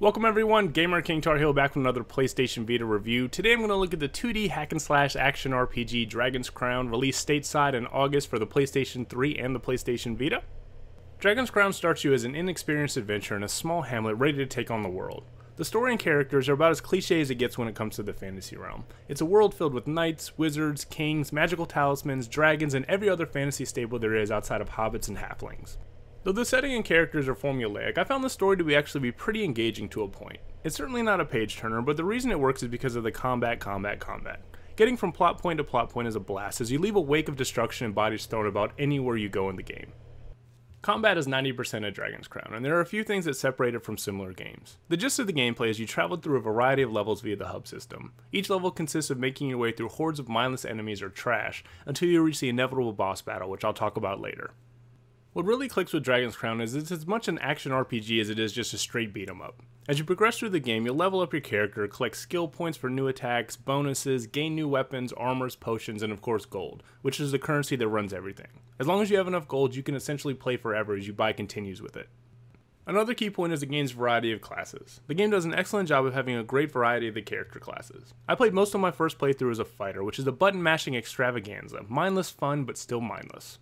Welcome everyone, Gamer King Tar Heel back with another PlayStation Vita review. Today I'm going to look at the 2D hack-and-slash action RPG Dragon's Crown, released stateside in August for the PlayStation 3 and the PlayStation Vita. Dragon's Crown starts you as an inexperienced adventurer in a small hamlet ready to take on the world. The story and characters are about as cliche as it gets when it comes to the fantasy realm. It's a world filled with knights, wizards, kings, magical talismans, dragons, and every other fantasy staple there is outside of hobbits and halflings. Though the setting and characters are formulaic, I found the story to actually be pretty engaging to a point. It's certainly not a page-turner, but the reason it works is because of the combat. Getting from plot point to plot point is a blast, as you leave a wake of destruction and bodies thrown about anywhere you go in the game. Combat is 90% of Dragon's Crown, and there are a few things that separate it from similar games. The gist of the gameplay is you travel through a variety of levels via the hub system. Each level consists of making your way through hordes of mindless enemies or trash, until you reach the inevitable boss battle, which I'll talk about later. What really clicks with Dragon's Crown is it's as much an action RPG as it is just a straight beat 'em up. As you progress through the game, you'll level up your character, collect skill points for new attacks, bonuses, gain new weapons, armors, potions, and of course gold, which is the currency that runs everything. As long as you have enough gold, you can essentially play forever as you buy continues with it. Another key point is the game's variety of classes. The game does an excellent job of having a great variety of the character classes. I played most of my first playthrough as a fighter, which is a button-mashing extravaganza, mindless fun but still mindless.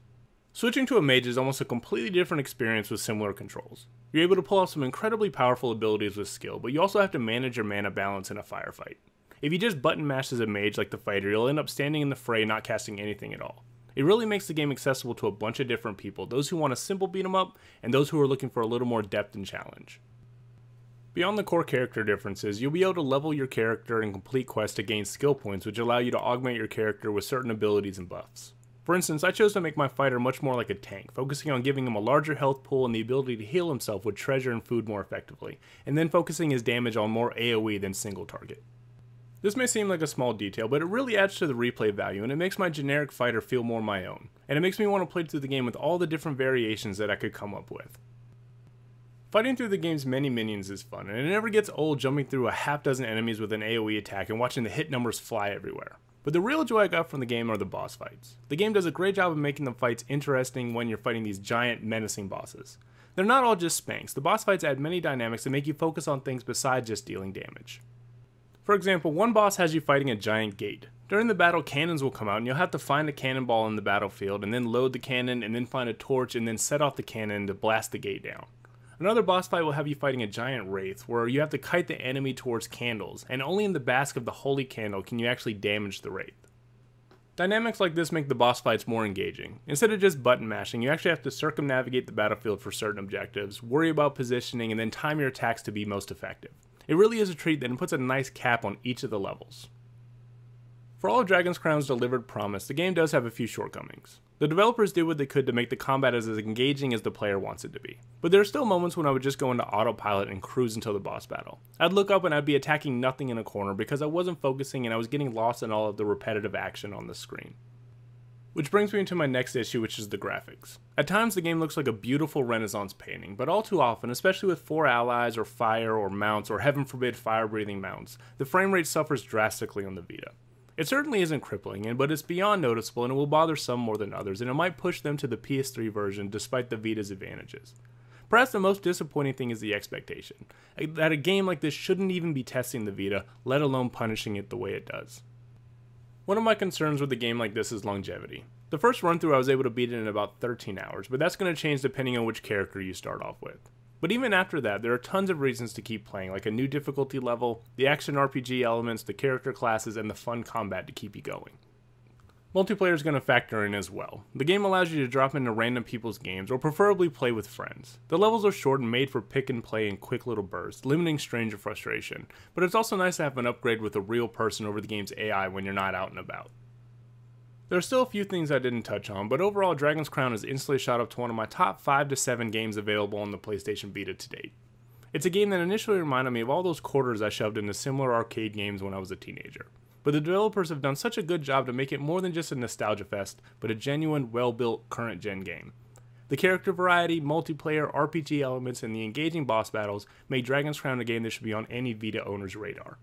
Switching to a mage is almost a completely different experience with similar controls. You're able to pull off some incredibly powerful abilities with skill, but you also have to manage your mana balance in a firefight. If you just button mash as a mage like the fighter, you'll end up standing in the fray not casting anything at all. It really makes the game accessible to a bunch of different people, those who want a simple beat 'em up, and those who are looking for a little more depth and challenge. Beyond the core character differences, you'll be able to level your character and complete quests to gain skill points, which allow you to augment your character with certain abilities and buffs. For instance, I chose to make my fighter much more like a tank, focusing on giving him a larger health pool and the ability to heal himself with treasure and food more effectively, and then focusing his damage on more AoE than single target. This may seem like a small detail, but it really adds to the replay value, and it makes my generic fighter feel more my own, and it makes me want to play through the game with all the different variations that I could come up with. Fighting through the game's many minions is fun, and it never gets old jumping through a half dozen enemies with an AoE attack and watching the hit numbers fly everywhere. But the real joy I got from the game are the boss fights. The game does a great job of making the fights interesting when you're fighting these giant, menacing bosses. They're not all just spanks. The boss fights add many dynamics that make you focus on things besides just dealing damage. For example, one boss has you fighting a giant gate. During the battle, cannons will come out and you'll have to find a cannonball in the battlefield and then load the cannon and then find a torch and then set off the cannon to blast the gate down. Another boss fight will have you fighting a giant wraith, where you have to kite the enemy towards candles, and only in the bask of the holy candle can you actually damage the wraith. Dynamics like this make the boss fights more engaging. Instead of just button mashing, you actually have to circumnavigate the battlefield for certain objectives, worry about positioning, and then time your attacks to be most effective. It really is a treat that puts a nice cap on each of the levels. For all of Dragon's Crown's delivered promise, the game does have a few shortcomings. The developers did what they could to make the combat as engaging as the player wants it to be, but there are still moments when I would just go into autopilot and cruise until the boss battle. I'd look up and I'd be attacking nothing in a corner because I wasn't focusing and I was getting lost in all of the repetitive action on the screen. Which brings me into my next issue, which is the graphics. At times the game looks like a beautiful Renaissance painting, but all too often, especially with 4 allies or fire or mounts or heaven forbid fire-breathing mounts, the frame rate suffers drastically on the Vita. It certainly isn't crippling, but it's beyond noticeable and it will bother some more than others, and it might push them to the PS3 version despite the Vita's advantages. Perhaps the most disappointing thing is the expectation, that a game like this shouldn't even be testing the Vita, let alone punishing it the way it does. One of my concerns with a game like this is longevity. The first run through I was able to beat it in about 13 hours, but that's going to change depending on which character you start off with. But even after that, there are tons of reasons to keep playing, like a new difficulty level, the action RPG elements, the character classes, and the fun combat to keep you going. Multiplayer is going to factor in as well. The game allows you to drop into random people's games, or preferably play with friends. The levels are short and made for pick and play in quick little bursts, limiting stranger frustration, but it's also nice to have an upgrade with a real person over the game's AI when you're not out and about. There are still a few things I didn't touch on, but overall Dragon's Crown has instantly shot up to one of my top 5 to 7 games available on the PlayStation Vita to date. It's a game that initially reminded me of all those quarters I shoved into similar arcade games when I was a teenager. But the developers have done such a good job to make it more than just a nostalgia fest, but a genuine, well-built, current-gen game. The character variety, multiplayer, RPG elements, and the engaging boss battles make Dragon's Crown a game that should be on any Vita owner's radar.